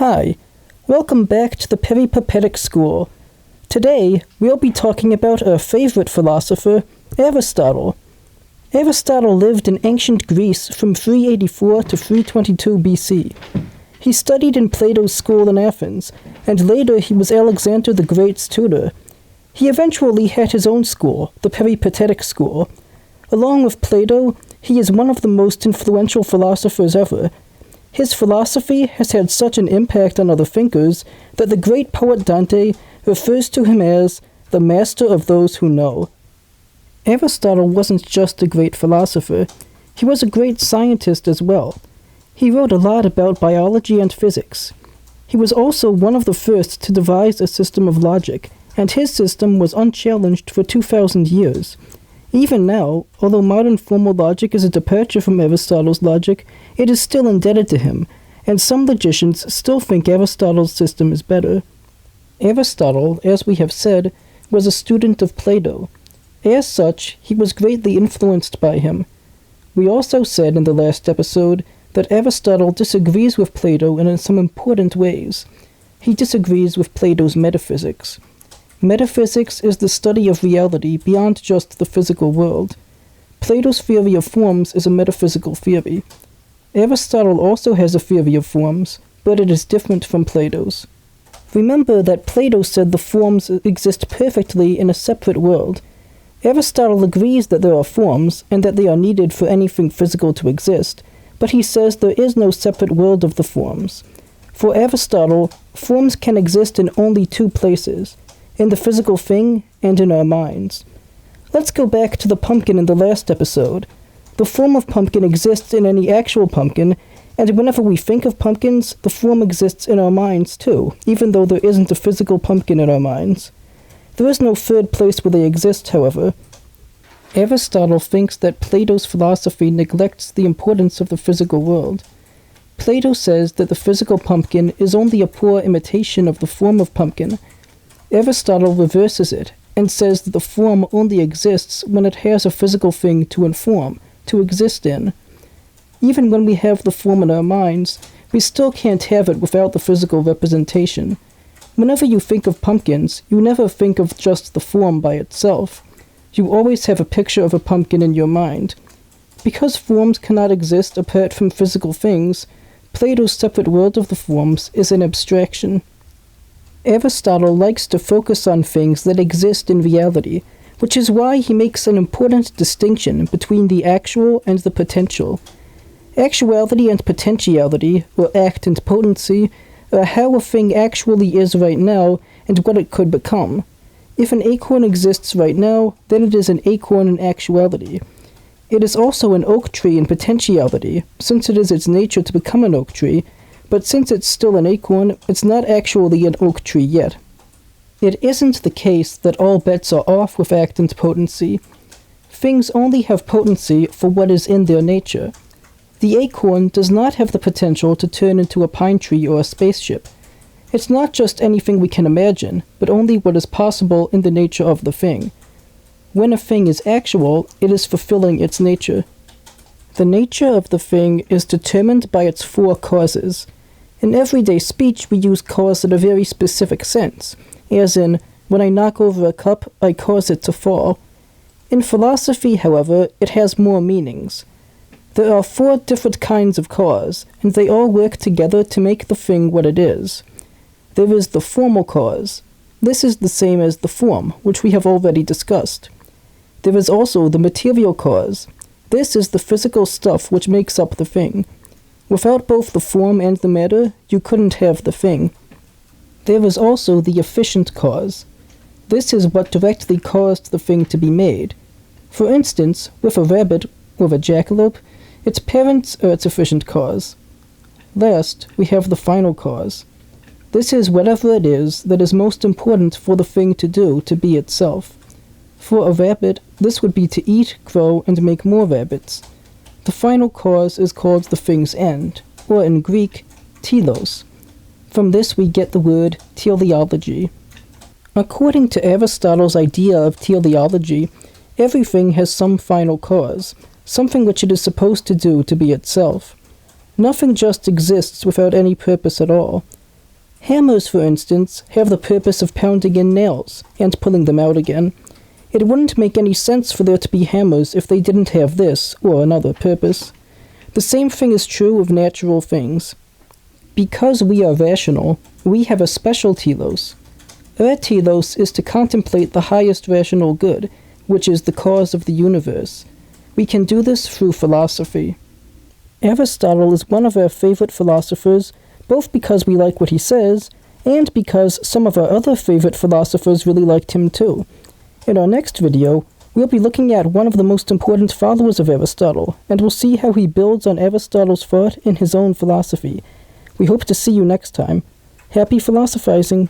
Hi, welcome back to the Peripuppetic School. Today, we'll be talking about our favorite philosopher, Aristotle. Aristotle lived in ancient Greece from 384 to 322 BC. He studied in Plato's school in Athens, and later he was Alexander the Great's tutor. He eventually had his own school, the Peripuppetic School. Along with Plato, he is one of the most influential philosophers ever. His philosophy has had such an impact on other thinkers that the great poet Dante refers to him as the master of those who know. Aristotle wasn't just a great philosopher, he was a great scientist as well. He wrote a lot about biology and physics. He was also one of the first to devise a system of logic, and his system was unchallenged for 2,000 years. Even now, although modern formal logic is a departure from Aristotle's logic, it is still indebted to him, and some logicians still think Aristotle's system is better. Aristotle, as we have said, was a student of Plato. As such, he was greatly influenced by him. We also said in the last episode that Aristotle disagrees with Plato in some important ways. He disagrees with Plato's metaphysics. Metaphysics is the study of reality beyond just the physical world. Plato's theory of forms is a metaphysical theory. Aristotle also has a theory of forms, but it is different from Plato's. Remember that Plato said the forms exist perfectly in a separate world. Aristotle agrees that there are forms, and that they are needed for anything physical to exist, but he says there is no separate world of the forms. For Aristotle, forms can exist in only two places, in the physical thing and in our minds. Let's go back to the pumpkin in the last episode. The form of pumpkin exists in any actual pumpkin, and whenever we think of pumpkins, the form exists in our minds too, even though there isn't a physical pumpkin in our minds. There is no third place where they exist, however. Aristotle thinks that Plato's philosophy neglects the importance of the physical world. Plato says that the physical pumpkin is only a poor imitation of the form of pumpkin. Aristotle reverses it, and says that the form only exists when it has a physical thing to inform, to exist in. Even when we have the form in our minds, we still can't have it without the physical representation. Whenever you think of pumpkins, you never think of just the form by itself. You always have a picture of a pumpkin in your mind. Because forms cannot exist apart from physical things, Plato's separate world of the forms is an abstraction. Aristotle likes to focus on things that exist in reality, which is why he makes an important distinction between the actual and the potential. Actuality and potentiality, or act and potency, are how a thing actually is right now and what it could become. If an acorn exists right now, then it is an acorn in actuality. It is also an oak tree in potentiality, since it is its nature to become an oak tree, but since it's still an acorn, it's not actually an oak tree yet. It isn't the case that all bets are off with act and potency. Things only have potency for what is in their nature. The acorn does not have the potential to turn into a pine tree or a spaceship. It's not just anything we can imagine, but only what is possible in the nature of the thing. When a thing is actual, it is fulfilling its nature. The nature of the thing is determined by its four causes. In everyday speech, we use cause in a very specific sense, as in, when I knock over a cup, I cause it to fall. In philosophy, however, it has more meanings. There are four different kinds of cause, and they all work together to make the thing what it is. There is the formal cause. This is the same as the form, which we have already discussed. There is also the material cause. This is the physical stuff which makes up the thing. Without both the form and the matter, you couldn't have the thing. There is also the efficient cause. This is what directly caused the thing to be made. For instance, with a rabbit or a jackalope, its parents are its efficient cause. Last, we have the final cause. This is whatever it is that is most important for the thing to do to be itself. For a rabbit, this would be to eat, grow, and make more rabbits. The final cause is called the thing's end, or in Greek, telos. From this we get the word teleology. According to Aristotle's idea of teleology, everything has some final cause, something which it is supposed to do to be itself. Nothing just exists without any purpose at all. Hammers, for instance, have the purpose of pounding in nails and pulling them out again. It wouldn't make any sense for there to be hammers if they didn't have this or another purpose. The same thing is true of natural things. Because we are rational, we have a special telos. Our telos is to contemplate the highest rational good, which is the cause of the universe. We can do this through philosophy. Aristotle is one of our favorite philosophers, both because we like what he says, and because some of our other favorite philosophers really liked him too. In our next video, we'll be looking at one of the most important followers of Aristotle, and we'll see how he builds on Aristotle's thought in his own philosophy. We hope to see you next time. Happy philosophizing!